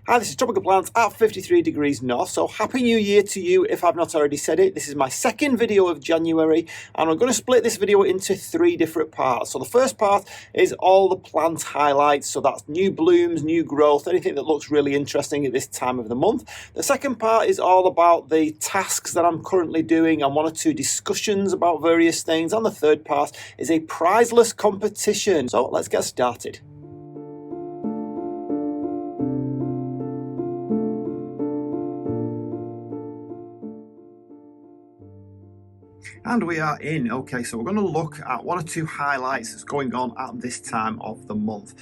Hi, this is Tropical Plants at 53 degrees north, so Happy New Year to you if I've not already said it. This is my second video of January, and I'm going to split this video into three different parts. So the first part is all the plant highlights, so that's new blooms, new growth, anything that looks really interesting at this time of the month. The second part is all about the tasks that I'm currently doing and one or two discussions about various things, and the third part is a prizeless competition. So let's get started. And we are in. Okay, so we're going to look at one or two highlights that's going on at this time of the month.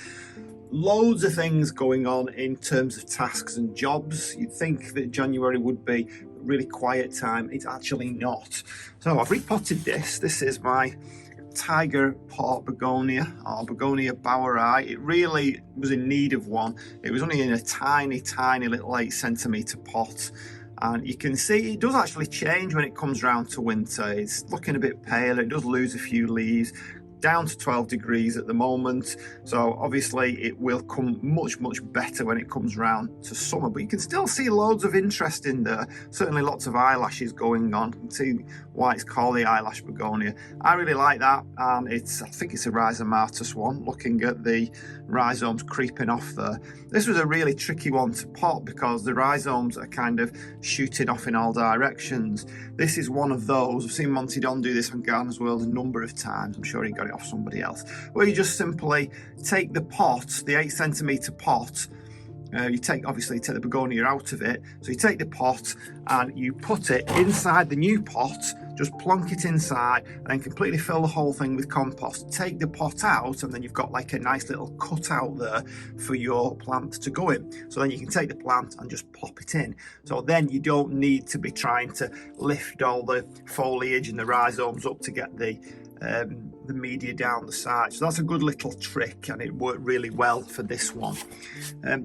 Loads of things going on in terms of tasks and jobs. You'd think that January would be a really quiet time. It's actually not. So I've repotted this. This is my tiger pot begonia, or begonia bowerae. It really was in need of one. It was only in a tiny little 8cm pot. And you can see it does actually change when it comes round to winter. It's looking a bit paler, it does lose a few leaves, down to 12 degrees at the moment. So obviously it will come much better when it comes round to summer, but you can still see loads of interest in there. Certainly lots of eyelashes going on. You can see why it's called the eyelash begonia. I really like that, and I think it's a rhizomatous one, looking at the rhizomes creeping off there. This was a really tricky one to pot because the rhizomes are kind of shooting off in all directions. This is one of those. I've seen Monty Don do this on Gardener's World a number of times. I'm sure he got it off somebody else, where you just simply take the pot, the 8cm pot, you take the begonia out of it, so you take the pot and you put it inside the new pot, just plonk it inside and then completely fill the whole thing with compost. Take the pot out and then you've got like a nice little cutout there for your plant to go in. So then you can take the plant and just plop it in. So then you don't need to be trying to lift all the foliage and the rhizomes up to get the media down the side. So that's a good little trick, and it worked really well for this one.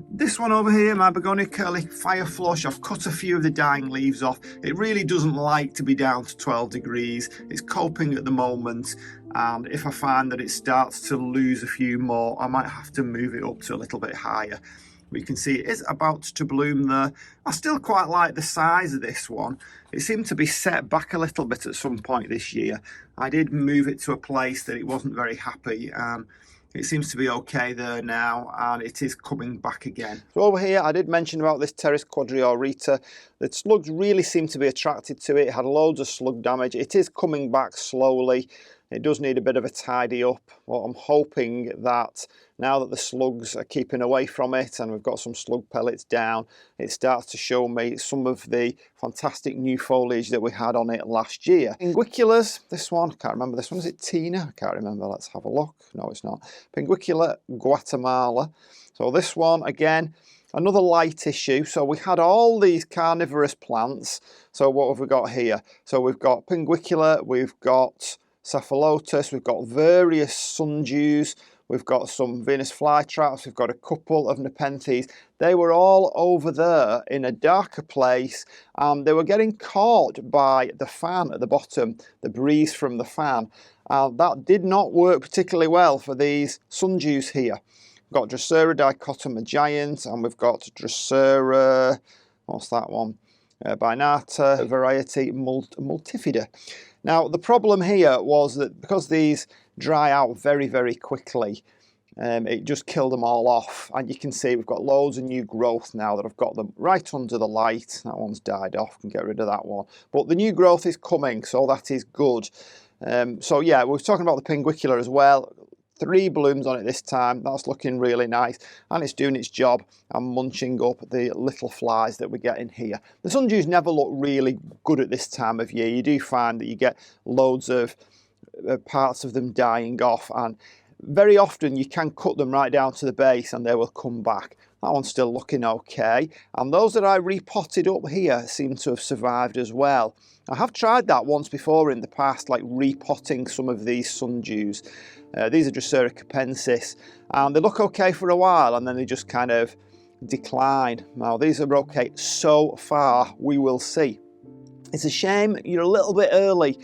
This one over here, my begonia curly fireflush, I've cut a few of the dying leaves off. It really doesn't like to be down to 12 degrees. It's coping at the moment, and if I find that it starts to lose a few more, I might have to move it up to a little bit higher. We can see it is about to bloom there. I still quite like the size of this one. It seemed to be set back a little bit at some point this year. I did move it to a place that it wasn't very happy, and it seems to be okay there now, and it is coming back again. So over here I did mention about this Pteris quadriorita. The slugs really seem to be attracted to it. It had loads of slug damage. It is coming back slowly. It does need a bit of a tidy up. Well, I'm hoping that now that the slugs are keeping away from it and we've got some slug pellets down, it starts to show me some of the fantastic new foliage that we had on it last year. Pinguiculas, this one, I can't remember this one, is it Tina? I can't remember, let's have a look. No, it's not. Pinguicula Guatemala. So this one, again, another light issue. So we had all these carnivorous plants. So what have we got here? So we've got Pinguicula, we've got cephalotus, we've got various sundews, we've got some Venus flytraps, we've got a couple of Nepenthes. They were all over there in a darker place, and they were getting caught by the fan at the bottom, the breeze from the fan. That did not work particularly well for these sundews here. We've got Drosera dichotoma giant, and we've got Drosera, what's that one? Binata variety multifida. Now the problem here was that because these dry out very quickly, it just killed them all off, and you can see we've got loads of new growth now that I've got them right under the light. That one's died off, can get rid of that one, but the new growth is coming, so that is good. So yeah, we were talking about the Pinguicula as well. 3 blooms on it this time. That's looking really nice, and it's doing its job and munching up the little flies that we get in here. The sundews never look really good at this time of year. You do find that you get loads of parts of them dying off, and very often you can cut them right down to the base and they will come back. That one's still looking okay, and those that I repotted up here seem to have survived as well. I have tried that once before in the past, like repotting some of these sundews. These are Drosera capensis, and they look okay for a while and then they just kind of decline. Now these are okay so far, we will see. It's a shame you're a little bit early.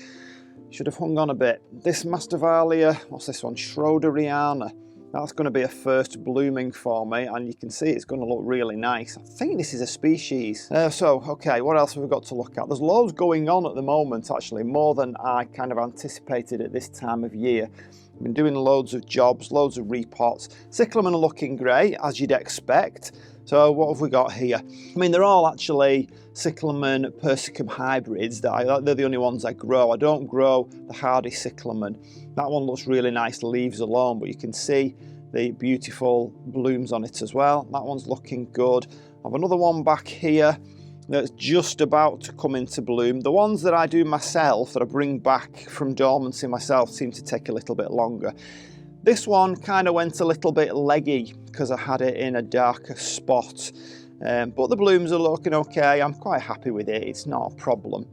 Should have hung on a bit. This Masdevallia, what's this one? Schroederiana. That's going to be a first blooming for me, and you can see it's going to look really nice. I think this is a species. Okay, what else have we got to look at? There's loads going on at the moment, actually, more than I kind of anticipated at this time of year. I've been doing loads of jobs, loads of repots. Cyclamen are looking great, as you'd expect. So what have we got here? I mean, they're all actually cyclamen persicum hybrids. They're the only ones I grow. I don't grow the hardy cyclamen. That one looks really nice, leaves alone, but you can see the beautiful blooms on it as well. That one's looking good. I have another one back here that's just about to come into bloom. The ones that I do myself, that I bring back from dormancy myself, seem to take a little bit longer. This one kind of went a little bit leggy because I had it in a darker spot, but the blooms are looking okay. I'm quite happy with it, it's not a problem.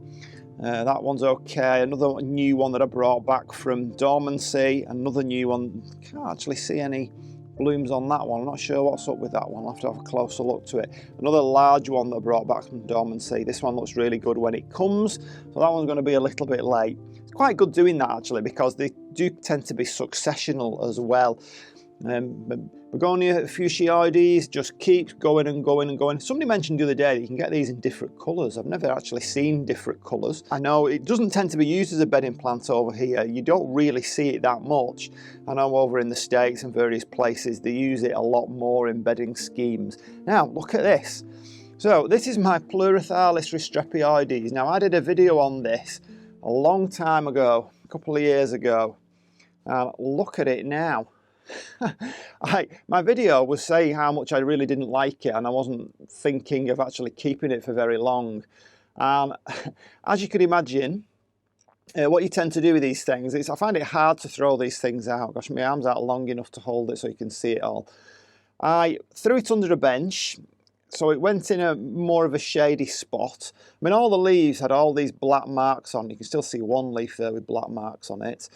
That one's okay. Another new one that I brought back from dormancy, another new one. Can't actually see any blooms on that one. I'm not sure what's up with that one. I'll have to have a closer look to it. Another large one that I brought back from dormancy. This one looks really good when it comes, so that one's going to be a little bit late. It's quite good doing that actually, because they do tend to be successional as well. Begonia fuchsioides just keeps going and going and going. Somebody mentioned the other day that you can get these in different colours. I've never actually seen different colours. I know it doesn't tend to be used as a bedding plant over here. You don't really see it that much. I know over in the States and various places they use it a lot more in bedding schemes. Now look at this. So this is my Pleurothallis restrepioides. Now I did a video on this a long time ago, a couple of years ago. Look at it now. My video was saying how much I really didn't like it, and I wasn't thinking of actually keeping it for very long. As you could imagine, what you tend to do with these things is I find it hard to throw these things out. Gosh, my arm's out long enough to hold it so you can see it all. I threw it under a bench, so it went in a more of a shady spot. I mean, all the leaves had all these black marks on. You can still see one leaf there with black marks on it.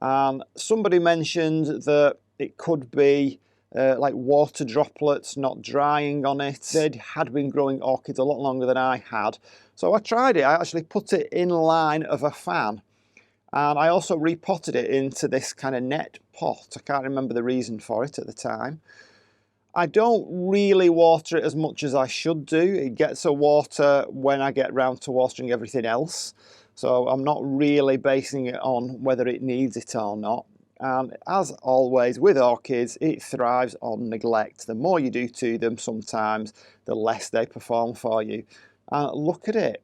And somebody mentioned that it could be like water droplets not drying on it. They had been growing orchids a lot longer than I had. So I tried it. I actually put it in line of a fan. And I also repotted it into this kind of net pot. I can't remember the reason for it at the time. I don't really water it as much as I should do. It gets a water when I get round to watering everything else. So I'm not really basing it on whether it needs it or not. And as always with orchids, it thrives on neglect. The more you do to them sometimes, the less they perform for you. And look at it.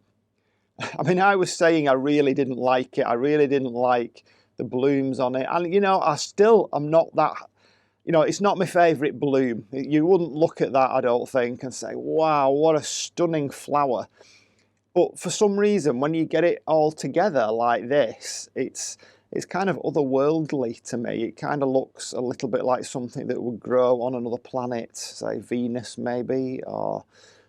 I mean, I was saying I really didn't like it. I really didn't like the blooms on it. And you know, I'm not that, you know, it's not my favourite bloom. You wouldn't look at that, I don't think, and say, wow, what a stunning flower. But for some reason, when you get it all together like this, it's kind of otherworldly to me. It kind of looks a little bit like something that would grow on another planet, say Venus maybe, or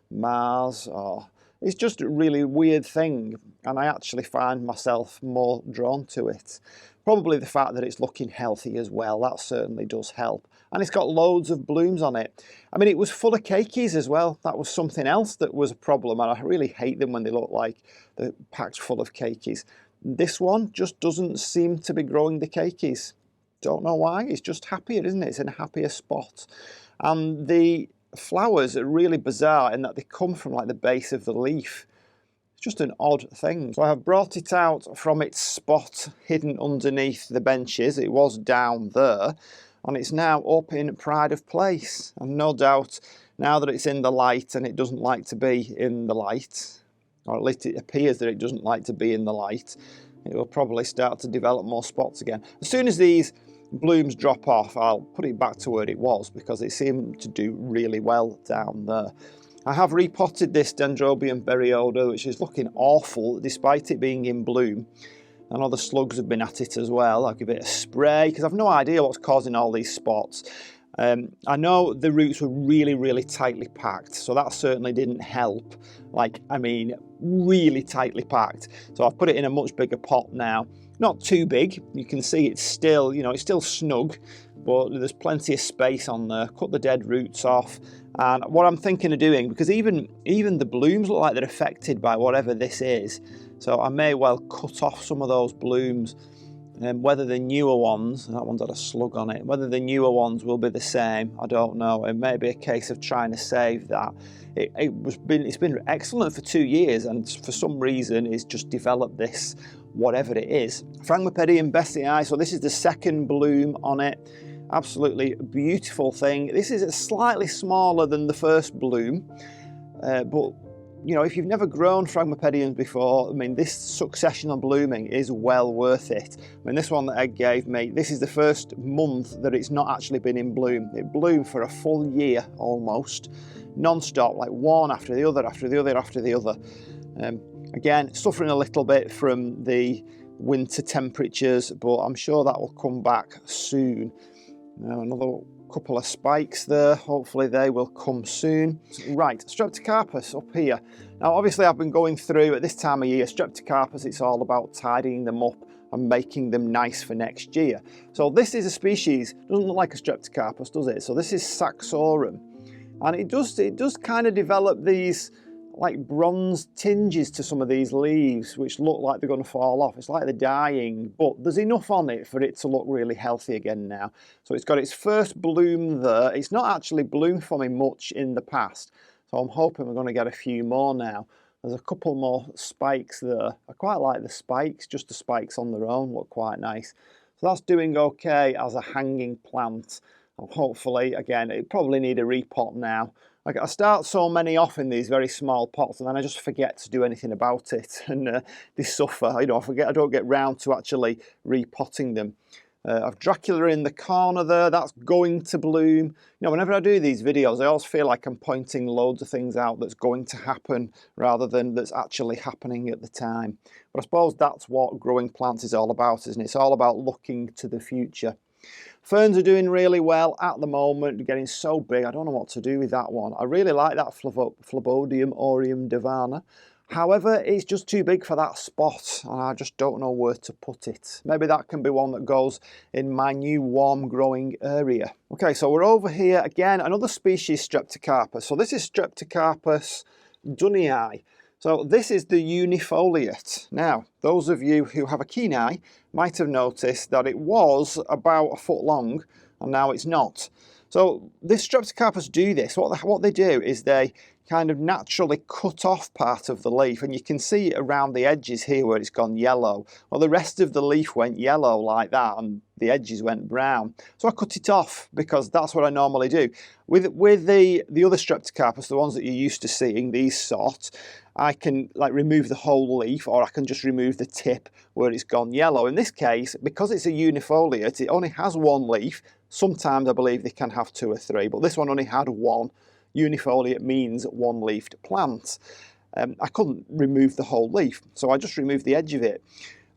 Mars, or it's just a really weird thing, and I actually find myself more drawn to it. Probably the fact that it's looking healthy as well, that certainly does help. And it's got loads of blooms on it. I mean, it was full of keikis as well. That was something else that was a problem, and I really hate them when they look like they're packed full of keikis. This one just doesn't seem to be growing the keikis. Don't know why, it's just happier, isn't it? It's in a happier spot. And the flowers are really bizarre in that they come from like the base of the leaf. It's just an odd thing. So I have brought it out from its spot hidden underneath the benches. It was down there, and it's now up in pride of place. And no doubt now that it's in the light, and it doesn't like to be in the light, or at least it appears that it doesn't like to be in the light, it will probably start to develop more spots again. As soon as these blooms drop off, I'll put it back to where it was, because it seemed to do really well down there. I have repotted this Dendrobium Berry Oda, which is looking awful despite it being in bloom. I know the slugs have been at it as well. I'll give it a spray because I've no idea what's causing all these spots. I know the roots were really tightly packed, so that certainly didn't help. Like, I mean, really tightly packed. So I've put it in a much bigger pot now. Not too big. You can see it's still, you know, it's still snug, but there's plenty of space on there. Cut the dead roots off. And what I'm thinking of doing, because even the blooms look like they're affected by whatever this is, so I may well cut off some of those blooms Whether the newer ones, that one's had a slug on it, whether the newer ones will be the same, I don't know. It may be a case of trying to save that. It's been excellent for 2 years, and for some reason it's just developed this, whatever it is. Phragmipedium besseae, so this is the second bloom on it. Absolutely beautiful thing. This is slightly smaller than the first bloom, but you know, if you've never grown Phragmipediums before, I mean, this successional blooming is well worth it. I mean, this one that Ed gave me, this is the first month that it's not actually been in bloom. It bloomed for a full year almost, non-stop, like one after the other, after the other, after the other. Again, suffering a little bit from the winter temperatures, but I'm sure that will come back soon. Now, another couple of spikes there, hopefully they will come soon. Right, Streptocarpus up here. Now obviously I've been going through, at this time of year, Streptocarpus, it's all about tidying them up and making them nice for next year. So this is a species, doesn't look like a Streptocarpus, does it? So this is saxorum, and it does kind of develop these like bronze tinges to some of these leaves, which look like they're going to fall off. It's like they're dying, but there's enough on it for it to look really healthy again now. So it's got its first bloom there. It's not actually bloomed for me much in the past, so I'm hoping we're going to get a few more now. There's a couple more spikes there. I quite like the spikes, just the spikes on their own look quite nice. So that's doing okay as a hanging plant. And hopefully, again, it probably need a repot now. Like, I start so many off in these very small pots, and then I just forget to do anything about it, and they suffer. You know, I don't get round to actually repotting them. I've Dracula in the corner there. That's going to bloom. You know, whenever I do these videos, I always feel like I'm pointing loads of things out that's going to happen rather than that's actually happening at the time. But I suppose that's what growing plants is all about, isn't it? It's all about looking to the future. Ferns are doing really well at the moment, getting so big. I don't know what to do with that one. I really like that Phlebodium aureum divana. However, it's just too big for that spot, and I just don't know where to put it. Maybe that can be one that goes in my new warm growing area. Okay, so we're over here again, another species Streptocarpus. So this is Streptocarpus dunnii. So this is the unifoliate. Now, those of you who have a keen eye might have noticed that it was about a foot long, and now it's not. So this Streptocarpus do this. What they do is they kind of naturally cut off part of the leaf, and you can see around the edges here where it's gone yellow. Well, the rest of the leaf went yellow like that, and the edges went brown. So I cut it off because that's what I normally do. With the other Streptocarpus, the ones that you're used to seeing, these sort, I can like remove the whole leaf, or I can just remove the tip where it's gone yellow. In this case, because it's a unifoliate, it only has one leaf. Sometimes I believe they can have 2 or 3, but this one only had one. Unifoliate means one-leafed plant. I couldn't remove the whole leaf, so I just removed the edge of it.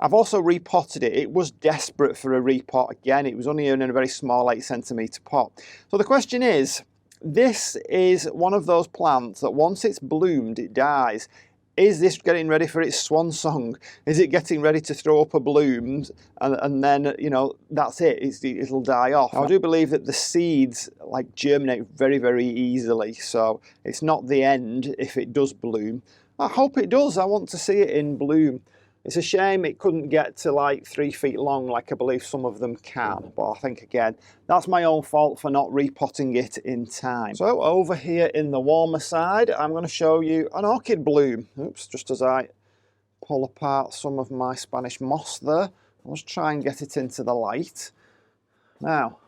I've also repotted it. It was desperate for a repot again. It was only in a very small 8cm pot. So the question is, this is one of those plants that once it's bloomed, it dies. Is this getting ready for its swan song? Is it getting ready to throw up a bloom and then, you know, that's it, it'll die off? I do believe that the seeds like germinate very, very easily, so it's not the end if it does bloom. I hope it does. I want to see it in bloom. It's a shame it couldn't get to like 3 feet long like I believe some of them can, but I think again that's my own fault for not repotting it in time. So over here in the warmer side, I'm going to show you an orchid bloom. Oops, just as I pull apart some of my Spanish moss there, I'll just try and get it into the light. Now,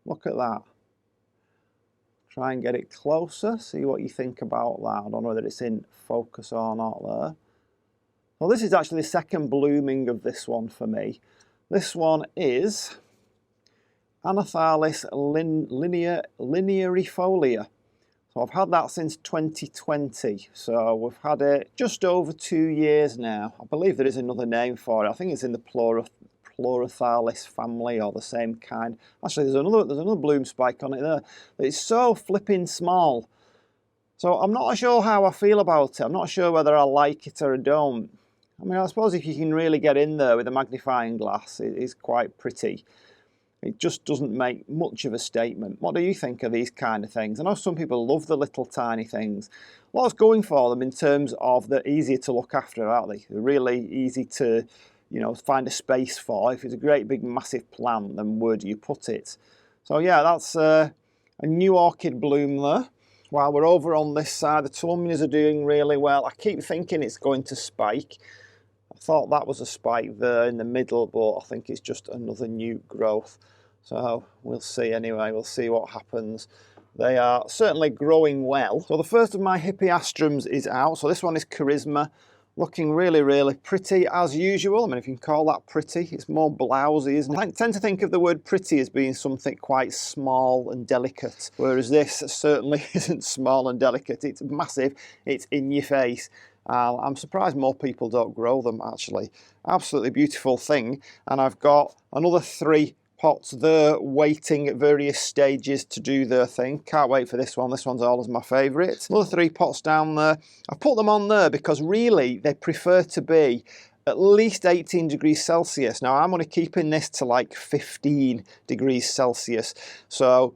look at that. Try and get it closer, see what you think about that. I don't know whether it's in focus or not there. Well, this is actually the second blooming of this one for me. This one is Anathalis linearifolia. So I've had that since 2020. So we've had it just over 2 years now. I believe there is another name for it. I think it's in the Pleurothallis family or the same kind. Actually, there's another bloom spike on it there. It's so flipping small. So I'm not sure how I feel about it. I'm not sure whether I like it or I don't. I mean, I suppose if you can really get in there with a magnifying glass, it is quite pretty. It just doesn't make much of a statement. What do you think of these kind of things? I know some people love the little tiny things. What's going for them in terms of they're easier to look after, aren't they? They're really easy to you know, find a space for. If it's a great big massive plant, then where do you put it? So yeah, that's a new orchid bloom there. While we're over on this side, the Tulumnias are doing really well. I keep thinking it's going to spike. I thought that was a spike there in the middle, but I think it's just another new growth. So we'll see anyway, we'll see what happens. They are certainly growing well. So the first of my Hippeastrums is out. So this one is Charisma, looking really, really pretty as usual. I mean, if you can call that pretty, it's more blousy, isn't it? I tend to think of the word pretty as being something quite small and delicate, whereas this certainly isn't small and delicate. It's massive, it's in your face. I'm surprised more people don't grow them, actually. Absolutely beautiful thing. And I've got another 3 pots there waiting at various stages to do their thing. Can't wait for this one. This one's always my favourite. Another 3 pots down there. I've put them on there because really they prefer to be at least 18 degrees Celsius. Now I'm only keeping this to like 15 degrees Celsius. So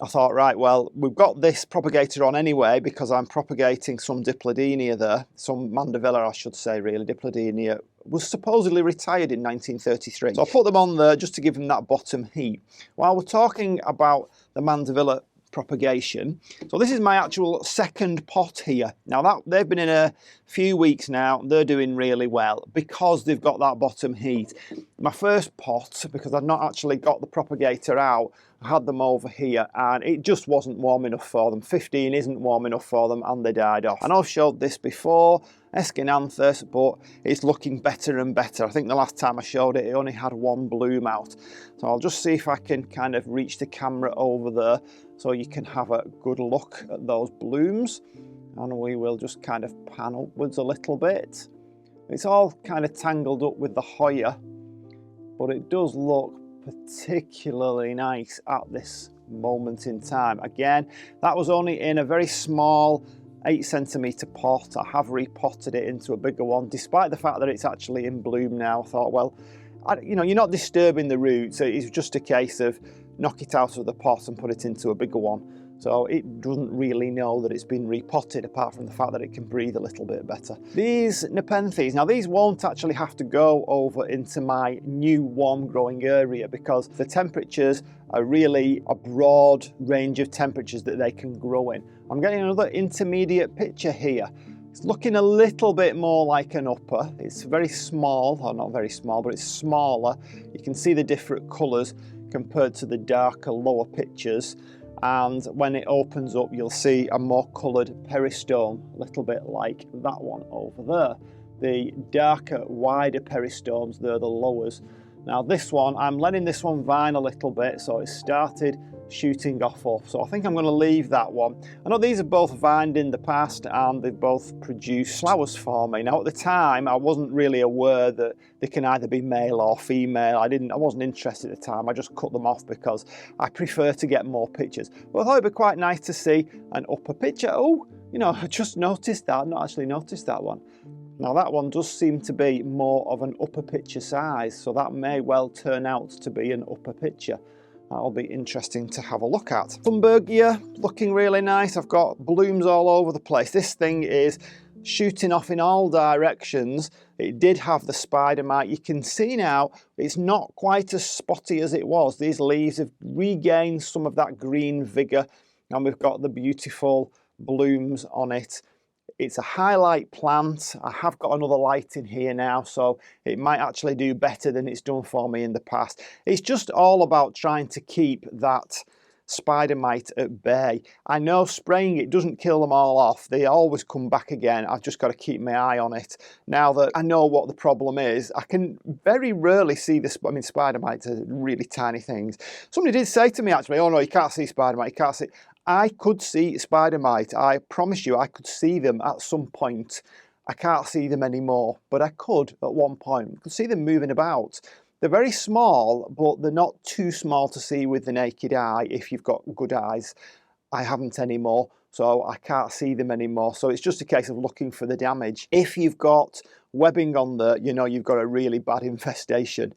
I thought, right, well, we've got this propagator on anyway because I'm propagating some Diplodenia there, some Mandevilla I should say really. Diplodenia was supposedly retired in 1933. So I'll put them on there just to give them that bottom heat. While we're talking about the Mandevilla propagation, so this is my actual second pot here. Now that they've been in a few weeks now, they're doing really well because they've got that bottom heat. My first pot, because I've not actually got the propagator out, I had them over here and it just wasn't warm enough for them. 15 isn't warm enough for them and they died off. I know I've showed this before, Aeschynanthus, but it's looking better and better. I think the last time I showed it, it only had 1 bloom out. So I'll just see if I can kind of reach the camera over there so you can have a good look at those blooms. And we will just kind of pan upwards a little bit. It's all kind of tangled up with the Hoya, but it does look particularly nice at this moment in time. Again, that was only in a very small 8cm pot. I have repotted it into a bigger one, despite the fact that it's actually in bloom now. I thought, well, you know, you're not disturbing the roots, so it's just a case of knock it out of the pot and put it into a bigger one. So it doesn't really know that it's been repotted, apart from the fact that it can breathe a little bit better. These Nepenthes, now these won't actually have to go over into my new warm growing area because the temperatures are really a broad range of temperatures that they can grow in. I'm getting another intermediate picture here. It's looking a little bit more like an upper. It's very small, or not very small, but it's smaller. You can see the different colours compared to the darker lower pictures. And when it opens up, you'll see a more coloured peristome, a little bit like that one over there. The darker, wider peristomes, they're the lowers. Now this one, I'm letting this one vine a little bit, so it started shooting off up. So I think I'm going to leave that one. I know these are both vined in the past and they've both produced flowers for me. Now at the time, I wasn't really aware that they can either be male or female. I wasn't interested at the time. I just cut them off because I prefer to get more pictures. But I thought it'd be quite nice to see an upper picture. Oh, you know, I just noticed that. I've not actually noticed that one. Now that one does seem to be more of an upper picture size, so that may well turn out to be an upper picture. That'll be interesting to have a look at. Thunbergia, looking really nice. I've got blooms all over the place. This thing is shooting off in all directions. It did have the spider mite. You can see now it's not quite as spotty as it was. These leaves have regained some of that green vigour, and we've got the beautiful blooms on it. It's a highlight plant. I have got another light in here now, so it might actually do better than it's done for me in the past. It's just all about trying to keep that spider mite at bay. I know spraying it doesn't kill them all off. They always come back again. I've just got to keep my eye on it. Now that I know what the problem is, I can very rarely see this. I mean, spider mites are really tiny things. Somebody did say to me actually, oh no, you can't see spider mite, you can't see. I could see spider mite. I promise you I could see them at some point. I can't see them anymore, but I could at one point. I could see them moving about. They're very small, but they're not too small to see with the naked eye if you've got good eyes. I haven't anymore, so I can't see them anymore. So it's just a case of looking for the damage. If you've got webbing on there, you know you've got a really bad infestation.